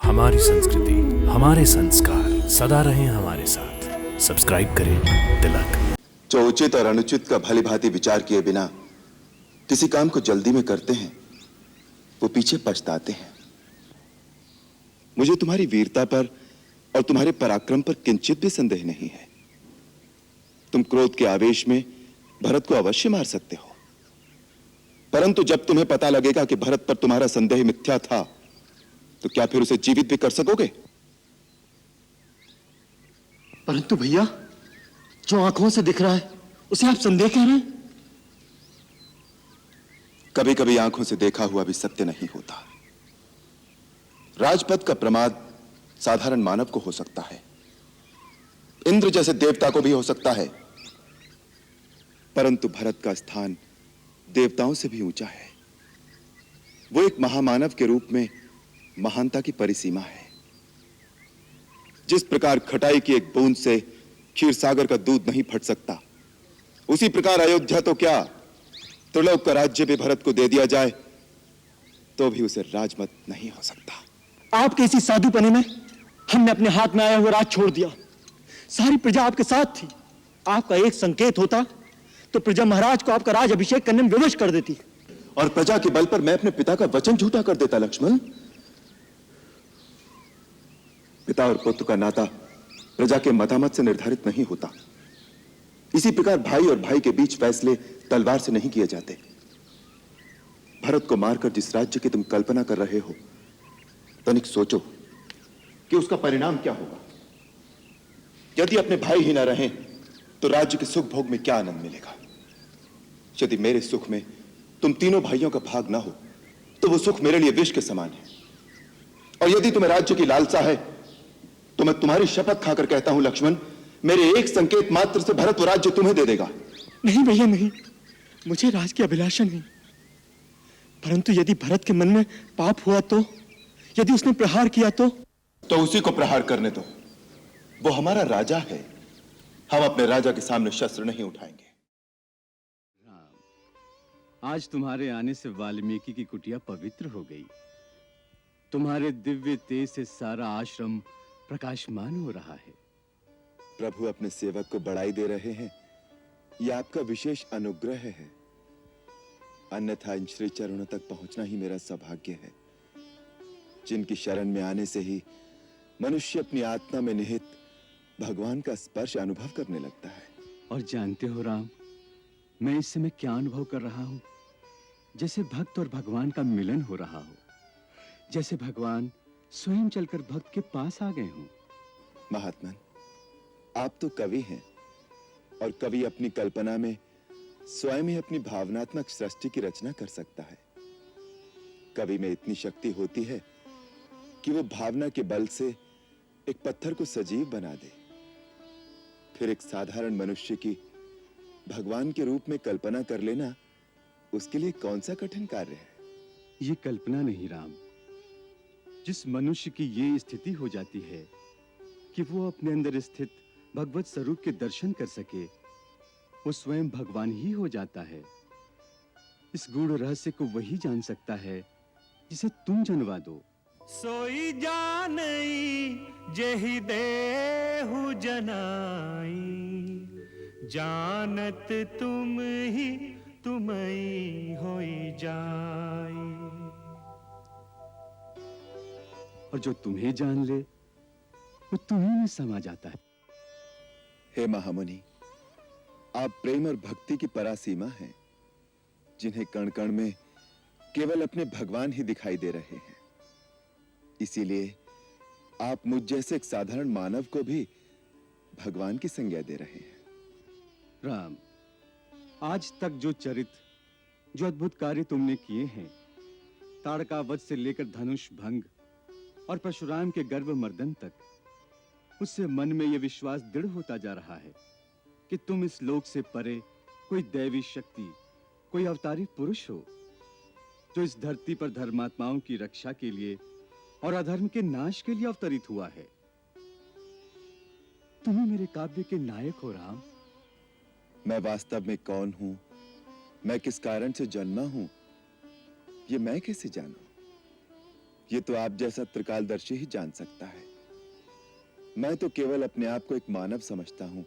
हमारी संस्कृति, हमारे संस्कार सदा रहें हमारे साथ। सब्सक्राइब करें तिलक। जो उचित और अनुचित का भली भांति विचार किए बिना किसी काम को जल्दी में करते हैं, वो पीछे पछताते हैं। मुझे तुम्हारी वीरता पर और तुम्हारे पराक्रम पर किंचित भी संदेह नहीं है। तुम क्रोध के आवेश में भरत को अवश्य मार सकते हो, परंतु जब तुम्हें पता लगेगा कि भरत पर तुम्हारा संदेह मिथ्या था, तो क्या फिर उसे जीवित भी कर सकोगे? परंतु भैया, जो आंखों से दिख रहा है उसे आप संदेह कह रहे हैं? कभी कभी आंखों से देखा हुआ भी सत्य नहीं होता। राजपद का प्रमाद साधारण मानव को हो सकता है, इंद्र जैसे देवता को भी हो सकता है, परंतु भरत का स्थान देवताओं से भी ऊंचा है। वो एक महामानव के रूप में महानता की परिसीमा है। जिस प्रकार खटाई की एक बूंद से क्षीर सागर का दूध नहीं फट सकता, उसी प्रकार अयोध्या तो क्या, त्रिलोक का राज्य भी भरत को दे दिया जाए तो भी उसे राजमत नहीं हो सकता। आपके इसी साधुपने में हमने अपने हाथ में आया हुआ राज छोड़ दिया। सारी प्रजा आपके साथ थी। आपका एक संकेत होता तो प्रजा महाराज को आपका राज अभिषेक करने में विवश कर देती, और प्रजा के बल पर मैं अपने पिता का वचन झूठा कर देता। लक्ष्मण, पिता और पुत्र का नाता प्रजा के मतामत से निर्धारित नहीं होता। इसी प्रकार भाई और भाई के बीच फैसले तलवार से नहीं किए जाते। भरत को मारकर जिस राज्य की तुम कल्पना कर रहे हो, तनिक सोचो कि उसका परिणाम क्या होगा। यदि अपने भाई ही ना रहें तो राज्य के सुख भोग में क्या आनंद मिलेगा। यदि मेरे सुख में तुम तीनों भाइयों का भाग ना हो तो वो सुख मेरे लिए विष के समान है। और यदि तुम्हें राज्य की लालसा है तो मैं तुम्हारी शपथ खाकर कहता हूं लक्ष्मण, मेरे एक संकेत मात्र से भरत वो राज्य तुम्हें दे देगा। नहीं भैया नहीं, मुझे राज की अभिलाषा नहीं। परंतु यदि भरत के मन में पाप हुआ तो, यदि उसने प्रहार किया तो उसी को प्रहार करने दो। वो हमारा राजा है। हम अपने राजा के सामने शस्त्र नहीं उठाएंगे। आज तुम्हारे आने से वाल्मीकि की कुटिया पवित्र हो गई। तुम्हारे दिव्य तेज से सारा आश्रम प्रकाशमान हो रहा है। प्रभु अपने सेवक को बढ़ाई दे रहे हैं, यह आपका विशेष अनुग्रह है। अन्यथा इन श्री चरणों तक पहुंचना ही मेरा सौभाग्य है, जिनकी शरण में आने से ही मनुष्य अपनी आत्मा में निहित भगवान का स्पर्श अनुभव करने लगता है। और जानते हो राम, मैं इस समय क्या अनुभव कर रहा हूं? जैसे भक्त और भगवान का मिलन हो रहा हो, जैसे भगवान स्वयं चलकर भक्त के पास आ गए हों। महात्मन, आप तो कवि हैं, और कवि अपनी कल्पना में स्वयं ही अपनी भावनात्मक सृष्टि की रचना कर सकता है। कवि में इतनी शक्ति होती है कि वो भावना के बल से एक पत्थर को सजीव बना दे। फिर एक साधारण मनुष्य की भगवान के रूप में कल्पना कर लेना उसके लिए कौन सा कठिन कार्य है। ये कल्पना नहीं राम, जिस मनुष्य की ये स्थिति हो जाती है कि वो अपने अंदर स्थित भगवत स्वरूप के दर्शन कर सके, वो स्वयं भगवान ही हो जाता है। इस गूढ़ रहस्य को वही जान सकता है जिसे तुम जनवा दो। सोई जानई जेहि देहु जनाई, जानत तुम ही तुमई होई जाई। और जो तुम्हें जान ले वो तुम्हीं में समा जाता है। हे महामुनि, आप प्रेम और भक्ति की परासीमा हैं, जिन्हें कण कण में केवल अपने भगवान ही दिखाई दे रहे हैं। इसीलिए आप मुझ जैसे एक साधारण मानव को भी भगवान की संज्ञा दे रहे हैं। राम, आज तक जो चरित्र, जो अद्भुत कार्य तुमने किए हैं, ताड़कावध से लेकर धनुष भंग और परशुराम के गर्भ मर्दन तक, उससे मन में यह विश्वास दृढ़ होता जा रहा है कि तुम इस लोक से परे कोई दैवी शक्ति, कोई अवतारी पुरुष हो, जो इस धरती पर धर्मात्माओं की रक्षा के लिए और अधर्म के नाश के लिए अवतरित हुआ है। तुम्हें मेरे काव्य के नायक हो राम। मैं वास्तव में कौन हूं, मैं किस कारण से जन्मा हूं, ये मैं कैसे जानूं? ये तो आप जैसा त्रिकालदर्शी ही जान सकता है। मैं तो केवल अपने आप को एक मानव समझता हूं,